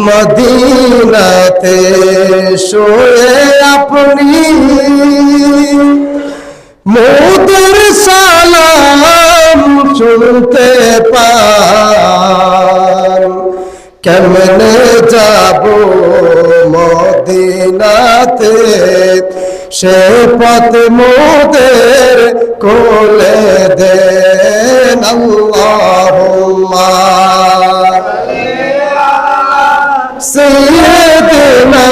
মদিনাতে শুয়ে আপনি মোদের সালাম শুনতে পান, কেমনে যাব মদিনাতে সে পথ মোদের কোলে দেন। আল্লাহুম্মা سيدنا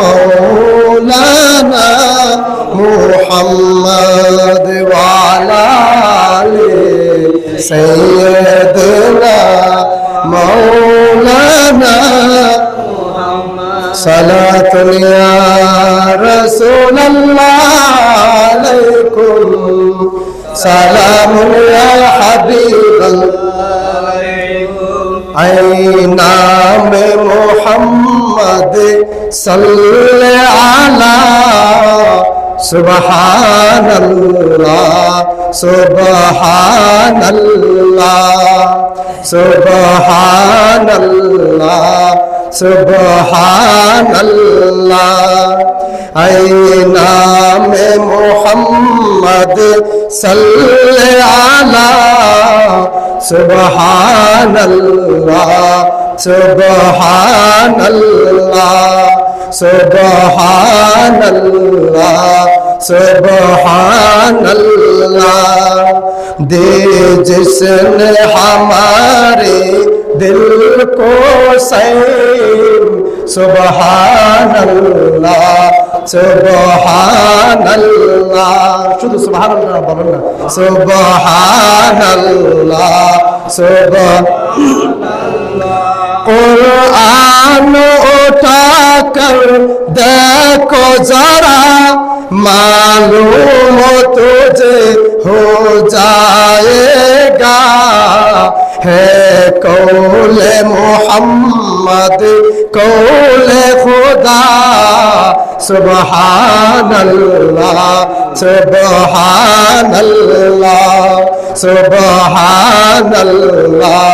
مولانا محمد وعلى آله سيدنا مولانا صلاة يا رسول الله عليكم سلام يا حبيب الله اے نام محمد صلی علی سبحان اللہ سبحان اللہ سبحان اللہ سبحان اللہ اے نام محمد صلی علی سبحان اللہ سبحان اللہ سبحان اللہ سبحان اللہ دے جس نے ہمارے دل کو سین سبحان اللہ سبحان اللہ শুধু সুবহানাল্লাহ বলেন না সুবহানাল্লাহ সুবহানাল্লাহ কুরআন উঠা কর দেখো জরা मालूम तुझे हो जाएगा है कौले मोहम्मद कौले खुदा सुबहान अल्लाह सुबहान अल्लाह सुबहान अल्लाह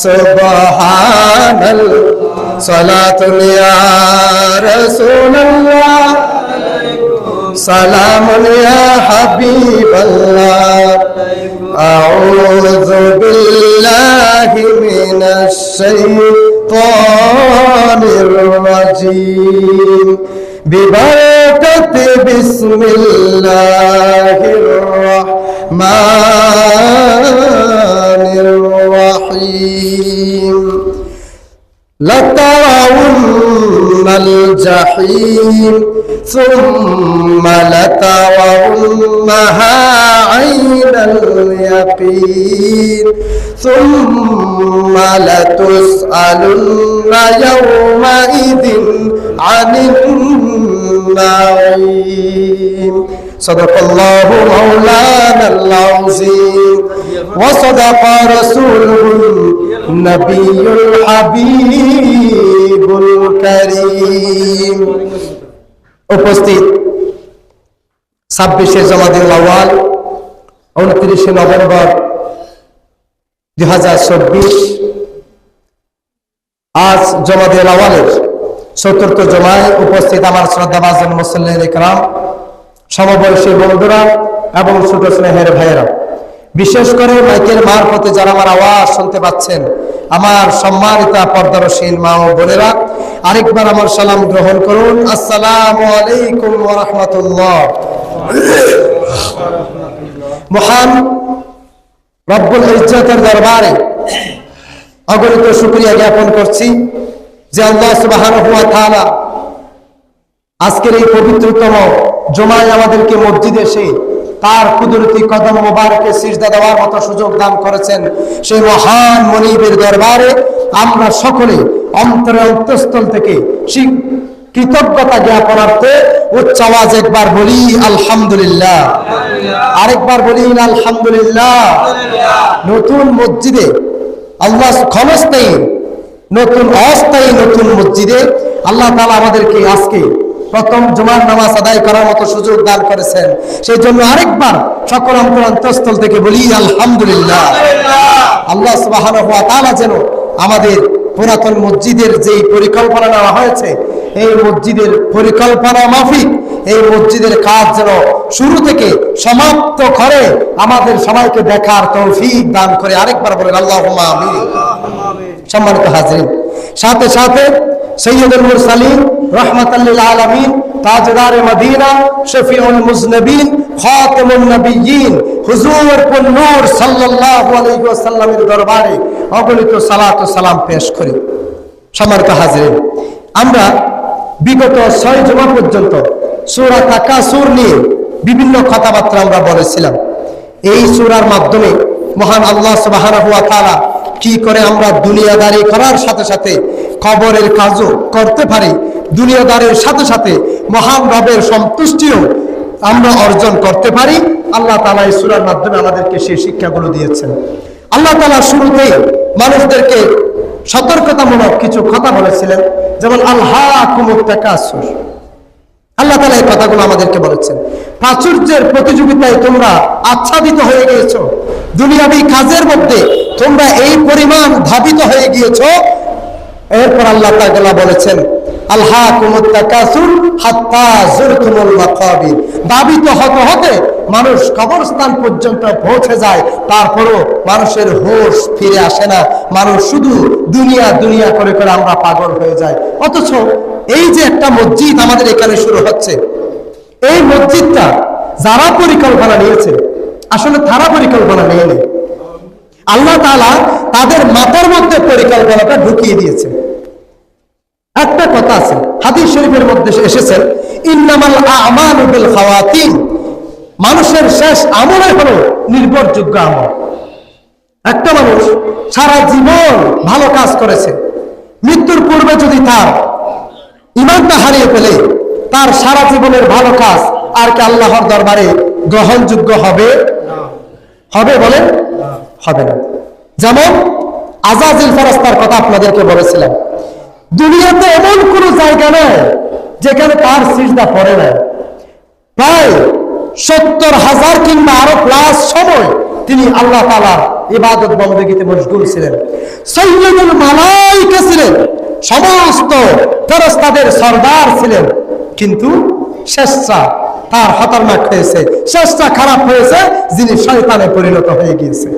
सुबहान अल्लाह सलातु या रसूल अल्लाह सलाम या हबीब अल्लाह अऊज़ु बिल्लाहि मिनश शैतानिर रजीम बिबरकत बिस्मिल्लाहिर रहमानिर रहीम لترون الجحيم ثم لترونها عين اليقين ثم لتسألن يومئذ عن النعيم صدق الله مولانا العظيم وصدق رسوله النبي الحبيب الكريم উপস্থিত 26শে জমাদিউল আউয়াল 29শে নভেম্বর 2024 আজ জমাদিউল আউয়ালের চতুর্থ জমায় উপস্থিত আমার শ্রদ্ধাভাজন মুসল্লিন ইকরাম, সমবয়সী বন্ধুরা এবং ছোট স্নেহের ভাইয়েরা, বিশেষ করে মাইকের মারফতে যারা আমার আওয়াজ শুনতে পাচ্ছেন, আমার সম্মানিত পর্দারসীন মা ও বোনেরা, আরেকবার আমার সালাম গ্রহণ করুন। আসসালামু আলাইকুম ওয়া রাহমাতুল্লাহ। মহান রব্বুল ইজ্জতের দরবারে অগণিত শুকরিয়া জ্ঞাপন করছি যে আল্লাহ সুবহানাহু ওয়া তাআলা আজকের এই পবিত্রতম জুমায় আমাদেরকে মসজিদে এসে তার কুদরতি কদম মোবারকে সিজদা দেওয়ার মতো সুযোগ দান করেছেন। সেই মহান মনিবের দরবারে আমরা সকলে অন্তরে অন্তঃস্থল থেকে কৃতজ্ঞতা জ্ঞাপনার্থে উচ্চ আওয়াজ একবার বলি আলহামদুলিল্লাহ, আরেকবার বলি আলহামদুলিল্লাহ। নতুন মসজিদে আল্লাহ ক্ষণস্থায়ী নতুন অস্থায়ী নতুন মসজিদে আল্লাহ তাআলা আমাদেরকে আজকে প্রথম জুমার নামাজ আদায় করার মতো সুযোগ দান করেছেন। সেই জন্য আরেকবার সকল অন্তরস্থল থেকে বলি আলহামদুলিল্লাহ। আল্লাহ সুবহানাহু ওয়া তাআলা যেন আমাদের পুরাতন মসজিদের যেই পরিকল্পনা নেওয়া হয়েছে, এই মসজিদের পরিকল্পনা মাফিক এই মসজিদের কাজ যেন শুরু থেকে সমাপ্ত করে আমাদের সবাইকে দেখার তৌফিক দান করে। আরেকবার বলেন আল্লাহুম্মা আমিন। সম্মানিত হাজিরিন, সাথে সাথে সৈয়দুল মুরসালিন রাহমাতাল লিল আলামিন, তাজদারে মদিনা, শফিউল মুজনবিন, খাতামুন নবিয়্যিন হুজুর কুল নূর সাল্লাল্লাহু আলাইহি ওয়াসাল্লামের দরবারে অগণিত সালাত ও সালাম পেশ করি। সম্মানিত হাজিরিন, আমরা বিগত 6 জুমা পর্যন্ত সূরা তাকাসুর নিয়ে বিভিন্ন কথাবার্তা আমরা বলেছিলাম। এই সূরার মাধ্যমে মহান আল্লাহ সুবহানাহু ওয়া তাআলা কি করে আমরা দুনিয়াদারি করার সাথে সাথে কবরের কাজও করতে পারি, দুনিয়াদারের সাথে সাথে মহান রবের সন্তুষ্টিও আমরা অর্জন করতে পারি, আল্লাহ তাআলা এই সূরার মাধ্যমে আমাদেরকে সেই শিক্ষাগুলো দিয়েছেন। আল্লাহ তাআলা শুরুতেই মানুষদেরকে সতর্কতামূলক কিছু কথা বলেছিলেন, যেমন আলহাকুমুত তাকাসুর। আল্লাহ তাআলা এই কথাগুলো আমাদেরকে বলেছেন, প্রাচুর্যের প্রতিযোগিতায় তোমরা আচ্ছাদিত হয়ে গিয়েছো, দুনিয়াবী কাজের মধ্যে তোমরা এই পরিমাণ ধাবিত হয়ে গিয়েছো। এরপর আল্লাহ তাআলা বলেছেন আলহাকুমুত তাকাসুর হাত্তা যুরতুমুল মাকাবির। ধাবিত হতে হতে মানুষ কবরস্থান পর্যন্ত পৌঁছে যায়, তারপরও মানুষের হোশ ফিরে আসে না, মানুষ শুধু দুনিয়া দুনিয়া করে করে আমরা পাগল হয়ে যাই। অথচ এই যে একটা মসজিদ আমাদের এখানে শুরু হচ্ছে, এই মসজিদটা যারা পরিকল্পনা নিয়েছে আসলে তারা পরিকল্পনা নেয়নি, আল্লাহ তাআলা তাদের মাথার মধ্যে পরিকল্পনাটা ঢুকিয়ে দিয়েছে। একটা কথা আছে হাদিস শরীফের মধ্যে এসেছে, ইন্নামাল আমালু বিল খাওয়াতিম, মানুষের শেষ আমলই হলো নির্ভরযোগ্য আমল। একটা মানুষ সারা জীবন ভালো কাজ করেছে, মৃত্যুর পূর্বে যদি তার ঈমানটা হারিয়ে ফেলে, তার সারা জীবনের ভালো কাজ আর কি আল্লাহর দরবারে গ্রহণযোগ্য হবে? হবে বলেন? হবে না। যেমন আযাজিল ফেরেশতার কথা আপনাদেরকে বলেছিলাম, দুনিয়াতে এমন কোন জায়গা নেই যেখানে তার সিজদা পড়ে না। প্রায় 70,000 কিংবা আরো প্লাস সময় তিনি আল্লাহ তাআলার ইবাদত বন্দেগীতে মশগুল ছিলেন। সাইয়্যিদুল মালায়েকা ছিলেন, সমস্ত ফেরেশতাদের সরদার ছিলেন, কিন্তু শেষটা তার খতরনাক হয়েছে, শেষটা খারাপ হয়েছে, যিনি শয়তানে পরিণত হয়ে গিয়েছে।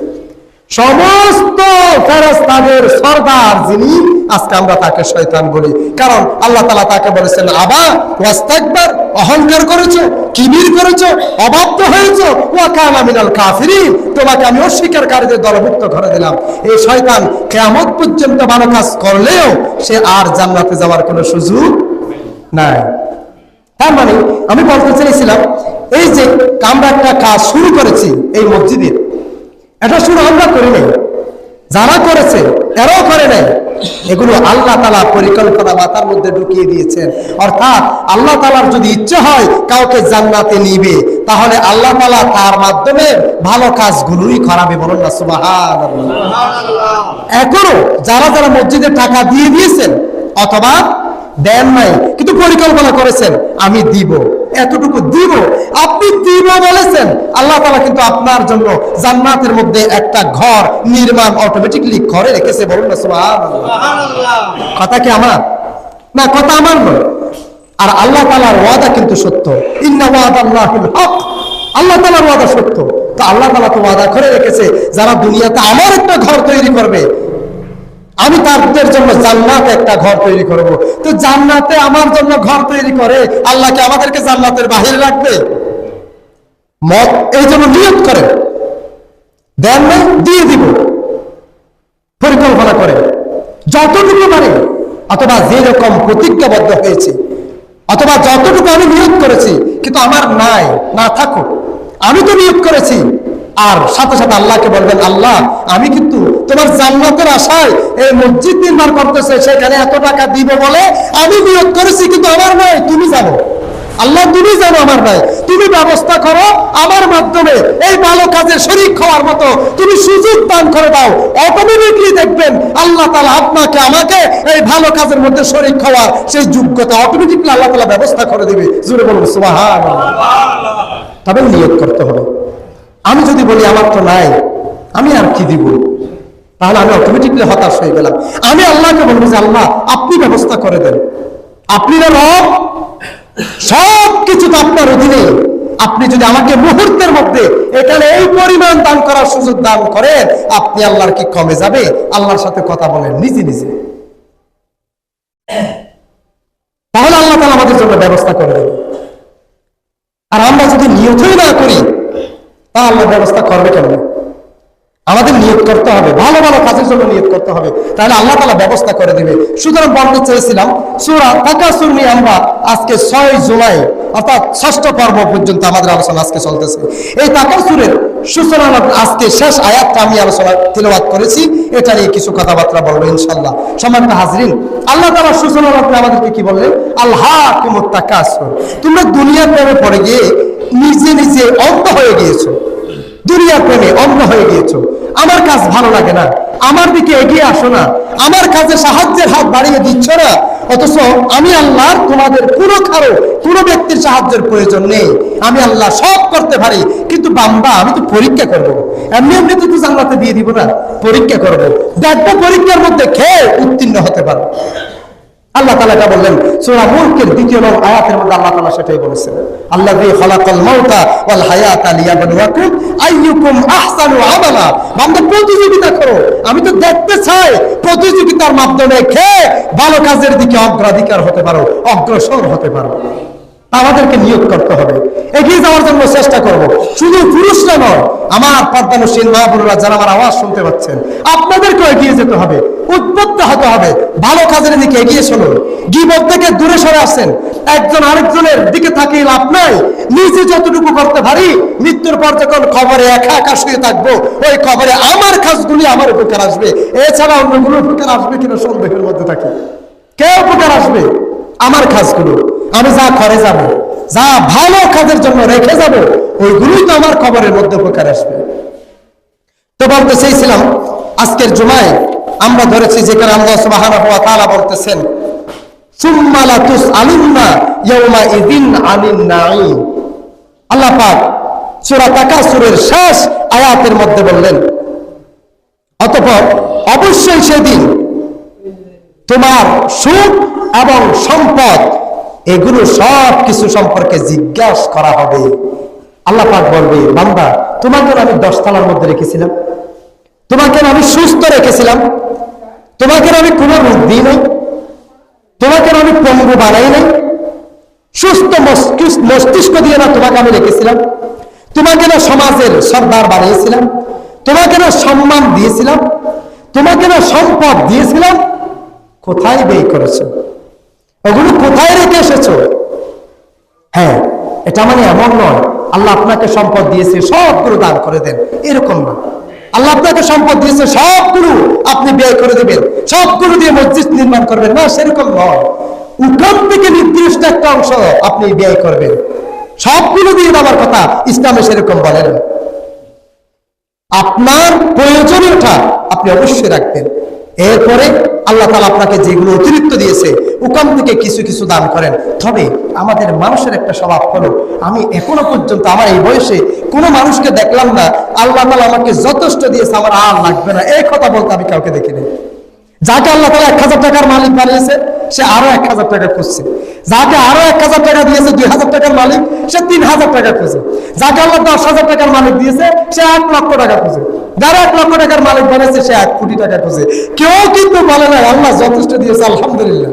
সমস্ত ফেরেশতাদের সরদার যিনি, আজকে আমরা তাকে শয়তান বলি, কারণ আল্লাহ তাআলা তাকে বলেছেন আবা ওয়াস্তাকবার, অহংকার করেছো, কিবির করেছো, অবাধ্য হয়েছো, ওয়া কানা মিনাল কাফিরিন, তোমাকে আমি অস্বীকারীদের দলভুক্ত করে দিলাম। এই শয়তান কিয়ামত পর্যন্ত ভালো কাজ করলেও সে আর জান্নাতে যাওয়ার কোনো সুযোগ নাই। তার মানে আমি বলতে চাইছিলাম, এই যে আমরা একটা কাজ শুরু করেছি এই মসজিদের, এটা শুরু আমরা করি নাই, যারা করেছে এরাও করে নাই, এগুলো আল্লাহ তাআলা পরিকল্পনা মাথার মধ্যে ঢুকিয়ে দিয়েছেন। অর্থাৎ আল্লাহ তাআলার যদি ইচ্ছে হয় কাউকে জান্নাতে নিবে, তাহলে আল্লাহ তাআলা তার মাধ্যমে ভালো কাজগুলোই করাবে। বলুন না সুবহানাল্লাহ। এখনো যারা যারা মসজিদে টাকা দিয়ে দিয়েছেন অথবা দেন নাই কিন্তু পরিকল্পনা করেছেন আমি দিব, এতটুকু দিব, আপনি দিব বলেছেন, আল্লাহ তাআলা কিন্তু আপনার জন্য জান্নাতের মধ্যে একটা ঘর নির্মাণ অটোমেটিক্যালি করে রেখেছে। বলুন না সুবহানাল্লাহ। কথা কি আমার না? কথা আমার নয়। আর আল্লাহ তাআলার ওয়াদা কিন্তু সত্য, ইন্না ওয়াদাল্লাহিল হক, আল্লাহ তাআলার ওয়াদা সত্য। তো আল্লাহ তাআলা তো ওয়াদা করে রেখেছে, যারা দুনিয়াতে আমার একটা ঘর তৈরি করবে, আমি তাদের জন্য জান্নাতে একটা ঘর তৈরি করব। তো জান্নাতে আমার জন্য ঘর তৈরি করে আল্লাহকে আমাদেরকে জান্নাতের বাহিরে রাখবে? মত এই জন্য নিয়ত করে দেন না, দিয়ে দিব, পরিকল্পনা করে যতটুকু পারে, অথবা যেরকম প্রতিজ্ঞাবদ্ধ হয়েছে, অথবা যতটুকু আমি নিয়ত করেছি, কিন্তু আমার নাই, না থাকুক, আমি তো নিয়ত করেছি। আর সাথে সাথে আল্লাহকে বলবেন, আল্লাহ আমি কিন্তু তোমার জান্নাতের আশায় এই মসজিদ নির্মাণ করতেছে, সেখানে এত টাকা দিব বলে আমি নিয়ত করেছি, কিন্তু আমার নাই, তুমি জানো। আল্লাহ তুমি জানো আমার নাই, তুমি ব্যবস্থা করো আমার মাধ্যমে এই ভালো কাজে শরীক হওয়ার মতো তুমি সুযোগ দান করে দাও। অটোমেটিকলি দেখবেন আল্লাহ তাআলা আপনাকে আমাকে এই ভালো কাজের মধ্যে শরীক হওয়ার সেই যোগ্যতা অটোমেটিকলি আল্লাহ তাআলা ব্যবস্থা করে দিবে। জোরে বলুন সুবহানাল্লাহ। তবে নিয়ত করতে হবে। আমি যদি বলি আমার তো নাই, আমি আর কি দিব, তাহলে আমি অটোমেটিকলি হতাশ হয়ে গেলাম। আমি আল্লাহকে বলবো যে আল্লাহ আপনি ব্যবস্থা করে দেন, আপনি না রব, সব কিছু তো আপনার অধীনে। আপনি যদি আমাকে মুহূর্তের মধ্যে এখানে এই পরিমাণ দান করার সুযোগ দান করেন, আপনি আল্লাহর কি কমে যাবে? আল্লাহর সাথে কথা বলেন নিজে নিজে, তাহলে আল্লাহ তাআলা আমাদের জন্য ব্যবস্থা করে দেবে। আর আমরা যদি নিয়তই না করি, তা আল্লাহ ব্যবস্থা করবে কেন? আমাদের নিয়ত করতে হবে, ভালো ভালো কাজের জন্য নিয়ত করতে হবে, তাহলে আল্লাহ তাআলা ব্যবস্থা করে দিবে। সুতরাং বলতে চেয়েছিলাম সূরা তাকাসুর নিয়ে আমরা আজকে 6 জুলাই অর্থাৎ 6ষ্ঠ পর্ব পর্যন্ত আমাদের আলোচনা আজকে চলতেছে। এই তাকাসুরের সূচনা আজকে শেষ আয়াতটা আমি আলোচনা তিলাওয়াত করেছি, এটা নিয়ে কিছু কথাবার্তা বলবো ইনশাআল্লাহ। সম্মানিত হাজরিন, আল্লাহ তাআলা সূচনার মধ্যে আমাদেরকে কি বললেন? আলহাকুমুত তাকাসুর, তোমরা দুনিয়ার প্রেমে পড়ে গিয়ে নিজে নিজে অন্ধ হয়ে গিয়েছো, দুনিয়ার প্রেমে অন্ধ হয়ে গিয়েছো। আমার কাজ ভালো লাগে না, আমার দিকে এগিয়ে আসো না, আমার কাজে সাহায্যের হাত বাড়িয়ে দিচ্ছ না, অথচ আমি আল্লাহর তোমাদের কোনো ব্যক্তির সাহায্যের প্রয়োজন নেই। আমি আল্লাহ সব করতে পারি, কিন্তু বান্দা আমি তো পরীক্ষা করবো, এমনি এমনি তো জান্নাতে দিয়ে দিব না, পরীক্ষা করবো, দেখবো পরীক্ষার মধ্যে খেয়ে উত্তীর্ণ হতে পারো। আল্লাহ তাআলা এটা বললেন সূরা মুলকের 2 নং আয়াতের মধ্যে। আল্লাহ তাআলা সেটাই বলেছেন, আল্লাযী খালাকাল মাউতা ওয়াল হায়াতা লিয়াবলুয়াকুম আইয়ুকুম আহসানু আমালা। বান্দা প্রতিযোগিতা করো, আমি তো দেখতে চাই প্রতিযোগিতার মাধ্যমে খেয়ে ভালো কাজের দিকে অগ্রাধিকার হতে পারো, অগ্রসর হতে পারো। আমাদেরকে নিয়োগ করতে হবে, এগিয়ে যাওয়ার জন্য চেষ্টা করব। শুধু পুরুষরা নয়, আমার পর্দানশীল মা বোনেরা যারা আমার আওয়াজ শুনতে পাচ্ছেন, আপনাদেরকেও এগিয়ে যেতে হবে, উদ্বুদ্ধ হতে হবে, ভালো কাজের দিকে এগিয়ে চলুন। গীবত থেকে দূরে সরে আসেন, একজন আরেকজনের দিকে তাকিয়ে লাভ নাই। নিজে যতটুকু করতে পারি, মৃত্যুর পর যখন কবরে একা একা শুয়ে থাকবো, ওই কবরে আমার কাজগুলি আমার উপকার আসবে, এছাড়া অন্যগুলো উপকার আসবে কিনা সন্দেহের মধ্যে থাকি। কে উপকার আসবে? আমার কাজগুলো, আমি যা করে যাব, যা ভালো কাজের জন্য রেখে যাব, ওইগুলোই তো আমার কবরের মধ্যে উপকার আসবে। তো বলতে চেয়েছিলাম আজকের জুমায় আমরা ধরেছি যেখানে আল্লাহ সুবহানাহু ওয়া তাআলা বলতেছেন সুম্মা লা তুসআলুন্না ইয়াওমা ইযিন আনিন নাঈম। আল্লাহ পাক সূরা তাকাসুরের শেষ আয়াতের মধ্যে বললেন, অতঃপর অবশ্যই সেদিন তোমার সুখ এবং সম্পদ এগুলো সব কিছু সম্পর্কে জিজ্ঞাসা করা হবে। আল্লাহ পাক বলবে, বান্দা তোমাকে আমি 10 তলার মধ্যে রেখেছিলাম, তোমাকে আমি সুস্থ রেখেছিলাম, তোমাকে আমি কোনো রোগ দিই নাই, তোমাকে আমি পঙ্গু বানাই নাই, সুস্থ মস্তিষ্ক দিয়ে না তোমাকে আমি রেখেছিলাম, তোমাকে না সমাজের সর্দার বানিয়েছিলাম, তোমাকে না সম্মান দিয়েছিলাম, তোমাকে না সম্পদ দিয়েছিলাম, কোথায় ব্যয় করেছো? ওগুলো কোথায় রেখে এসেছো? হ্যাঁ, এটা মানে এমন নয় আল্লাহ আপনাকে সম্পদ দিয়েছে সবগুলো দান করে দেন, এরকম না। আল্লাহ আপনাকে সম্পদ দিয়েছে সবগুলো আপনি ব্যয় করে দেবেন, সবগুলো দিয়ে মসজিদ নির্মাণ করবেন না, সেরকম নয়। ওখান থেকে নির্দিষ্ট একটা অংশ আপনি ব্যয় করবেন, সবগুলো দিয়ে দেওয়ার কথা ইসলামে সেরকম বলেন। আপনার প্রয়োজনীয়তা আপনি অবশ্যই রাখবেন, এরপরে আল্লাহ তাআলা আপনাকে যেগুলো অতিরিক্ত দিয়েছে ওখান থেকে কিছু কিছু দান করেন। তবে আমাদের মানুষের একটা স্বভাব হলো, আমি এখনো পর্যন্ত আমার এই বয়সে কোনো মানুষকে দেখলাম না আল্লাহ তাআলা আমাকে যথেষ্ট দিয়েছে আমার আর লাগবে না, এই কথা বলতে আমি কাউকে দেখিনি। যাকে আল্লাহ তাআলা 1000 টাকার মালিক বানিয়েছে সে আরো 1000 টাকা খুঁজছে, যাকে আরো 1000 টাকা দিয়েছে 2000 টাকার মালিক সে 3000 টাকা খুঁজে, যাকে আল্লাহ 10,000 টাকার মালিক দিয়েছে সে 1 লক্ষ টাকা খুঁজে, যারা 1 লক্ষ টাকার মালিক বানিয়েছে সে 1 কোটি টাকা খুঁজে। কেউ কিন্তু বলে না আল্লাহ যথেষ্ট দিয়েছে আলহামদুলিল্লাহ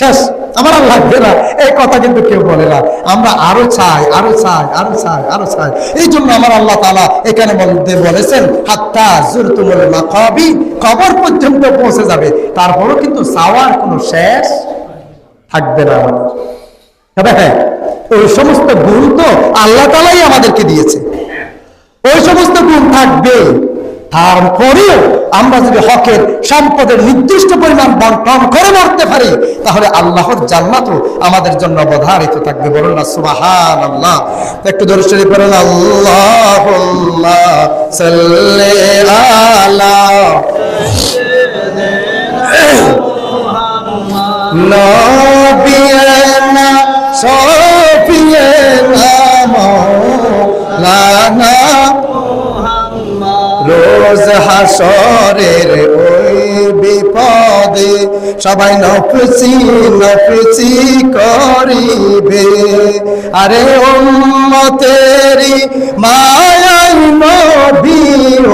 শেষ আমার আর লাগবে না, এই কথা কিন্তু কেউ বলে না। আমরা আরো চাই, আরো চাই, আরো চাই, আরো চাই। এই জন্য আমার আল্লাহ তাআলা এখানে বলেছেন হাত্তা যুরতুমুল মাকাবির, কবর পর্যন্ত পৌঁছে যাবে, তারপরও কিন্তু চাওয়ার কোনো শেষ থাকবে না আমাদের। তবে হ্যাঁ, ওই সমস্ত গুণ তো আল্লাহ তাআলাই আমাদেরকে দিয়েছে, ওই সমস্ত গুণ থাকবে, তারপরেও আমরা যদি হকের সম্পদের নির্দিষ্ট পরিমাণ বন্টন করে মরতে পারি, তাহলে আল্লাহর জান্নাতও আমাদের জন্য অবধারিত থাকবে। বলুন না সুবহানাল্লাহ। একটু দরুদ শরীফ পড়ুন। আল্লাহুম্মা সাল্লি আলা নবিয়ানা শফিয়ানা মাওলানা রোজ হাসরের ওই বিপদে সবাই নফসি নফসি করিবে। আরে উম্মতেরি মায়াই নবী,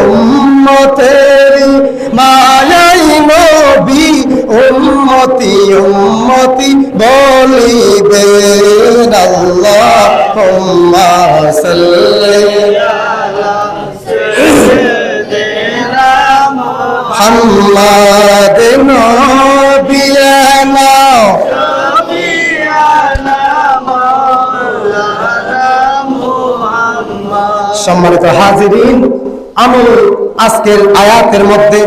উম্মতেরি মায়াই নবী, উম্মতি উম্মতি বলিবে। আল্লাহুম্মা সাল্লি মুহাম্মাদ নবিয়ানা সম্মানিত হাজিরিন, আমি আজকের আয়াতের মধ্যে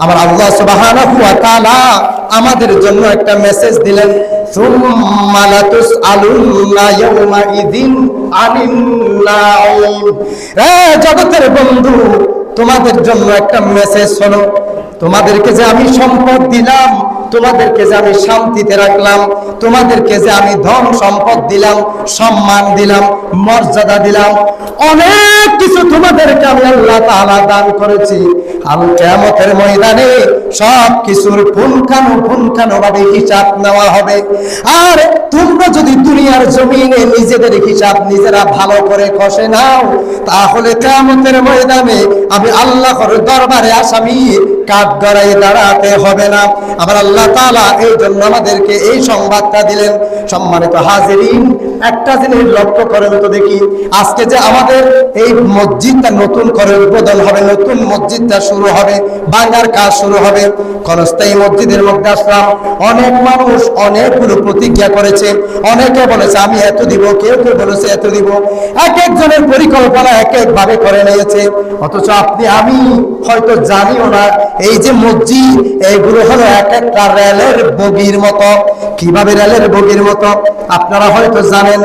আমার আল্লাহ সুবহানাহু ওয়া তাআলা আমাদের জন্য একটা মেসেজ দিলেন, সুম্মা লাতুসআলুন্না ইয়াওমাইযিন আনিন নাঈম। জগতের বন্ধু, তোমাদের জন্য একটা মেসেজ শোনো। তোমাদেরকে যে আমি সম্পদ দিলাম, তোমাদেরকে যে আমি শান্তিতে রাখলাম, তোমাদেরকে যে আমি ধন সম্পদ দিলাম, সম্মান দিলাম, মর্যাদা দিলাম, অনেক কিছু তোমাদেরকে আমি আল্লাহ তাআলা দান করেছি। আর কিয়ামতের ময়দানে সব কিছুর পুঙ্খানুপুঙ্খানুভাবে হিসাব নেওয়া হবে। আর তোমরা যদি দুনিয়ার জমিনে নিজেদের হিসাব নিজেরা ভালো করে কষে নাও, তাহলে কিয়ামতের ময়দানে আমি আল্লাহর দরবারে আসামি কাঠগড়ায় দাঁড়াতে হবে না। আবার আল্লাহ তাআলা এই জন্য আমাদেরকে এই সংবাদটা দিলেন। সম্মানিত হাজিরিন, একটা জিনিস লক্ষ্য করেন তো দেখি, আজকে যে আমাদের এই মসজিদটা নতুন করে উদ্বোধন হবে, নতুন মসজিদটা শুরু হবে, ভাঙার কাজ শুরু হবে। ক্ষণস্থায়ী মসজিদের মধ্যে আসলাম, অনেক মানুষ অনেকগুলো প্রতিজ্ঞা করেছে, অনেকে বলেছে আমি এত দিব, কেউ কেউ বলেছে এত দিব, এক একজনের পরিকল্পনা এক এক ভাবে করে নিয়েছে। অথচ আপনি আমি হয়তো জানিও না, এই যে মসজিদ, এইগুলো হলো এক একটা রেলের বগির মতো। কিভাবে রেলের বগির মতো? আপনারা হয়তো জানেন,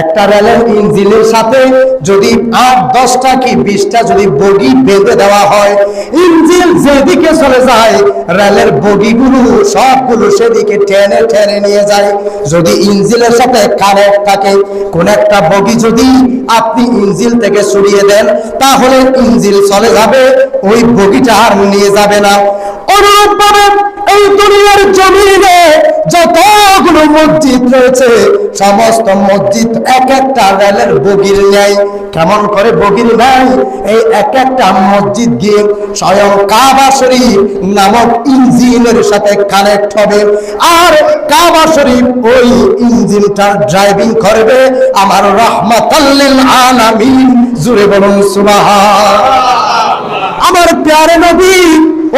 একটা রেলের ইঞ্জিনের সাথে যদি 8-10টা কি 20টা যদি বগি বেঁধে দেওয়া হয়, ইঞ্জিন যেদিকে চলে যায় রেলের বগিগুলো সবগুলো সেদিকে টেনে টেনে নিয়ে যায়। যদি ইঞ্জিনের সাথে কানেক্ট থাকে, কোন একটা বগি যদি আপনি ইঞ্জিন থেকে সরিয়ে দেন, তাহলে ইঞ্জিন চলে যাবে, ওই বগিটা আর নিয়ে যাবে না। অনুরূপভাবে এই দুনিয়ার জমিনে যতগুলো মসজিদ রয়েছে, সমস্ত মসজিদ এক একটা রেলের বগির ন্যায়। কেমন করে বগির ন্যায়? এই এক একটা মসজিদ গিয়ে স্বয়ং কাবা শরীফ নামক ইঞ্জিনের সাথে কানেক্ট হবে। আর কাবা শরীফ ওই ইঞ্জিনটা ড্রাইভিং করবে আমার রাহমাতাল লিল আলামিন। জুড়ে বলুন সুবহানাল্লাহ। আমার প্যারে নবী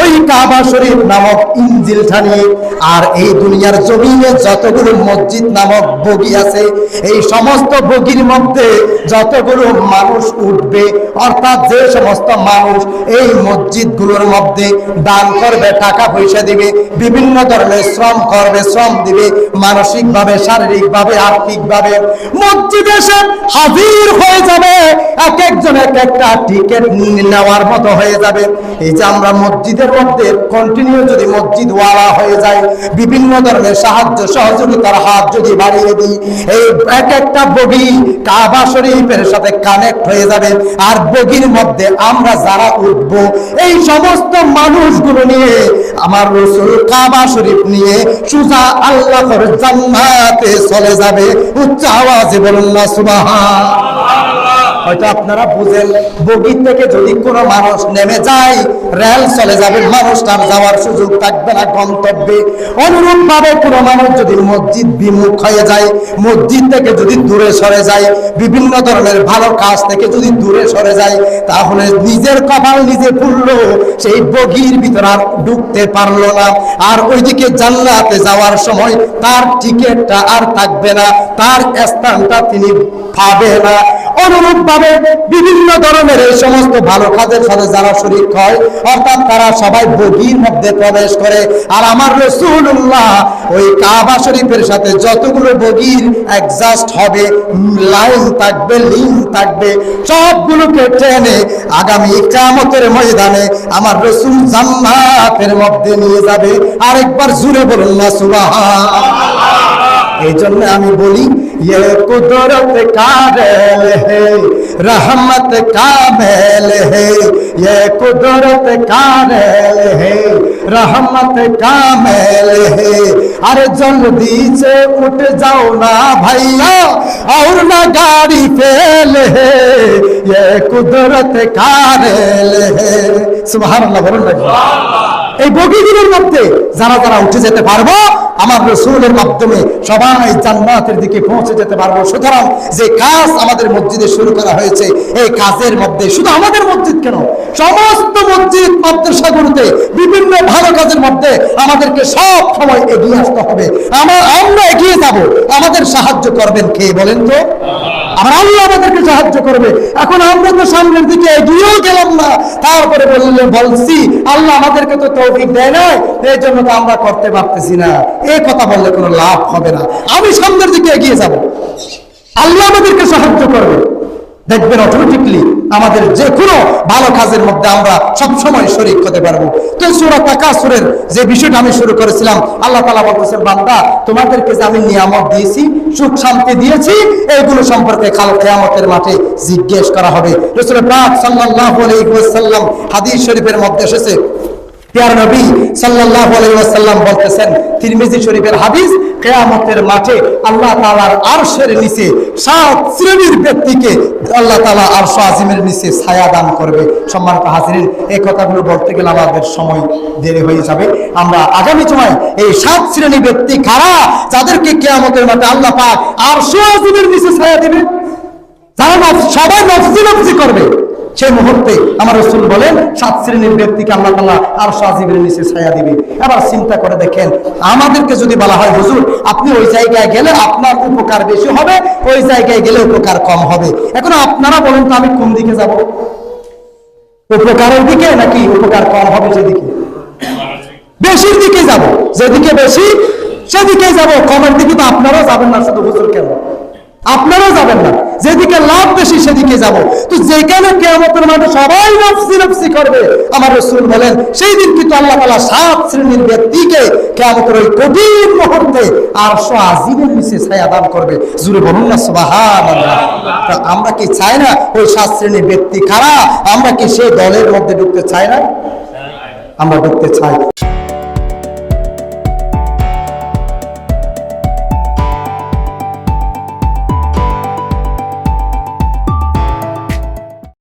ওই কাবা শরীফ নামক ইঞ্জিলটা নিয়ে, আর এই দুনিয়ার জমিনে যতগুলো মসজিদ নামক বগি আছে, এই সমস্ত বগির মধ্যে যতগুলো মানুষ উঠবে, অর্থাৎ যে সমস্ত মানুষ এই মসজিদগুলোর মধ্যে দান করবে, টাকা পয়সা দিবে, বিভিন্ন ধরনের শ্রম করবে, শ্রম দিবে, মানসিকভাবে, শারীরিকভাবে, আর্থিকভাবে, মসজিদে এসে হাজির হয়ে যাবে। এক একজন এক একটা টিকিট নেওয়ার মতো হয়ে যাবে। এই যে আমরা মসজিদের মধ্যে কন্টিনিউ যদি মসজিদ ওয়ালা হয়ে যায়, বিভিন্ন ধরনের সাহায্য সহযোগিতার হাত যদি বাড়িয়ে দিই, এই এক একটা বগি কাবা শরীফের সাথে কানেক্ট হয়ে যাবে। আর বগির মধ্যে আমরা যারা উঠব, এই সমস্ত মানুষগুলো নিয়ে আমার রাসূল কাবা শরীফ নিয়ে সুজা আল্লাহর জান্নাতে চলে যাবে। উচ্চ আওয়াজে বলুন না সুবহানাল্লাহ। হয়তো আপনারা বুঝেন, বগি থেকে যদি কোনো মানুষ নেমে যায়, রেল চলে যাবে, মানুষটার যাওয়ার সুযোগ থাকবে না গন্তব্যে। অনুরূপ ভাবে কোনো মানুষ যদি মসজিদ বিমুখ হয়ে যায়, মসজিদ থেকে যদি দূরে সরে যায়, বিভিন্ন ধরনের ভালো কাজ থেকে যদি দূরে সরে যায়, তাহলে নিজের কপাল নিজে পুড়লো, সেই বগির ভিতর আর ঢুকতে পারলো না। আর ওইদিকে জান্নাতে যাওয়ার সময় তার টিকিটটা আর থাকবে না, তার স্থানটা তিনি পাবে না। অনুরূপ ভাবে বিভিন্ন ধরনের এই সমস্ত ভালো কাজের সাথে যারা শরীক হয়, অর্থাৎ তারা সবাই বগির মধ্যে প্রবেশ করে। আর আমার রাসূলুল্লাহ ওই কাবা শরীফের সাথে যতগুলো বগির অ্যাডজাস্ট হবে, লাইন থাকবে, লিঙ্ক থাকবে, সবগুলোকে টেনে আগামী কিয়ামতের ময়দানে আমার রাসূল জান্নাতের মধ্যে নিয়ে যাবে। আরেকবার জোরে বলুন না সুবহানাল্লাহ। এই জন্য আমি বলি, ये कुदरत कामेल है, रहमत कामेल है, ये कुदरत कामेल है, रहमत कामेल है। अरे जल्दी से उठ जाओ ना भैया, और ना गाड़ी फेल है, ये कुदरत कामेल है। सुबहानाल्लाह বলুন না। এই বগিগুলোর মধ্যে যারা যারা উঠে যেতে পারবো, আমার রাসূলের মাধ্যমে সবাই জান্নাতের দিকে পৌঁছে যেতে পারবো। সুতরাং যে কাজ আমাদের মসজিদে শুরু করা হয়েছে, এই কাজের মধ্যে শুধু আমাদের মসজিদ কেন, সমস্ত মসজিদ মাদ্রাসাগুলোতে বিভিন্ন ভালো কাজের মধ্যে আমাদেরকে সব সময় এগিয়ে আসতে হবে। আমরা এগিয়ে যাব, আমাদের সাহায্য করবেন কে বলেন তো? আমার আল্লাহ আমাদেরকে সাহায্য করবে। এখন আমরা তো সামনের দিকে এগিয়েও গেলাম না, তারপরে বলছি আল্লাহ আমাদেরকে তো তৌফিক দেয় না, এই জন্য তো আমরা করতে পারতেছি না। এই কথা বললে কোনো লাভ হবে না। আমি সামনের দিকে এগিয়ে যাব, আল্লাহ আমাদেরকে সাহায্য করবে। দেখবেন অটোমেটিকলি আমাদের যে কোনো ভালো কাজের মধ্যে আমরা সবসময় শরীক হতে পারবো। তো সূরা তাকাসুরের যে বিষয়টা আমি শুরু করেছিলাম, আল্লাহ তাআলা বলতেছেন, বান্দা তোমাদেরকে যে আমি নিয়ামত দিয়েছি, সুখ শান্তি দিয়েছি, এইগুলো সম্পর্কে কাল কিয়ামতের মাঠে জিজ্ঞেস করা হবে। রাসূল পাক সাল্লাল্লাহু আলাইহি ওয়াসাল্লাম হাদিস শরীফের মধ্যে এসেছে, প্রিয় নবী সাল্লাল্লাহু আলাইহি ওয়াসাল্লাম বলতেছেন, তিরমিজি শরীফের হাদিস, কিয়ামতের মাঠে আল্লাহ তাআলার আরশের নিচে 7 শ্রেণীর ব্যক্তিকে আল্লাহ তাআলা আরশ আজিমের নিচে ছায়া দান করবে। সম্মানিত হাজিরিন, এই কথাগুলো বলতে গেলে আমাদের সময় দেরি হয়ে যাবে। আমরা আগামী সময় এই 7 শ্রেণীর ব্যক্তি কারা, যাদেরকে কিয়ামতের মাঠে আল্লাহ পাক আরশ আজিমের নিচে ছায়া দিবে, যারা সবাই নফসি নফসি করবে, সেই মুহূর্তে আমার রাসূল বলেন 7 শ্রেণীর ব্যক্তিকে আল্লাহ তাআলা আরশ আজিমের নিচে ছায়া দিবে। এবার চিন্তা করে দেখেন, আমাদেরকে যদি বলা হয় হুজুর আপনি ওই জায়গায় গেলে আপনার উপকার বেশি হবে, ওই জায়গায় গেলে উপকার কম হবে, এখন আপনারা বলেন তো আমি কোন দিকে যাব? উপকারের দিকে নাকি উপকার কম হবে সেদিকে? বেশির দিকে যাব। যেদিকে বেশি সেদিকে যাব, কমের দিকে তো আপনারাও যাবেন না, শুধু হুজুর কেন, আপনারাও যাবেন না। যেদিকে লাভ বেশি সেদিকে যাব। তো যেখানে কিয়ামতের মাঠে সবাই নফসি নফসি করবে, আমার রাসূল বলেন সেই দিন কিন্তু আল্লাহ তাআলা 7 শ্রেণীর ব্যক্তিকে কিয়ামতের ওই কঠিন মুহূর্তে আরশ আজিমের নিচে ছায়া দান করবে। জোরে বলুন না সুবহানাল্লাহ। তো আমরা কি চাই না ওই 7 শ্রেণীর ব্যক্তি কারা? আমরা কি সেই দলের মধ্যে ঢুকতে চাই না? আমরা ঢুকতে চাই।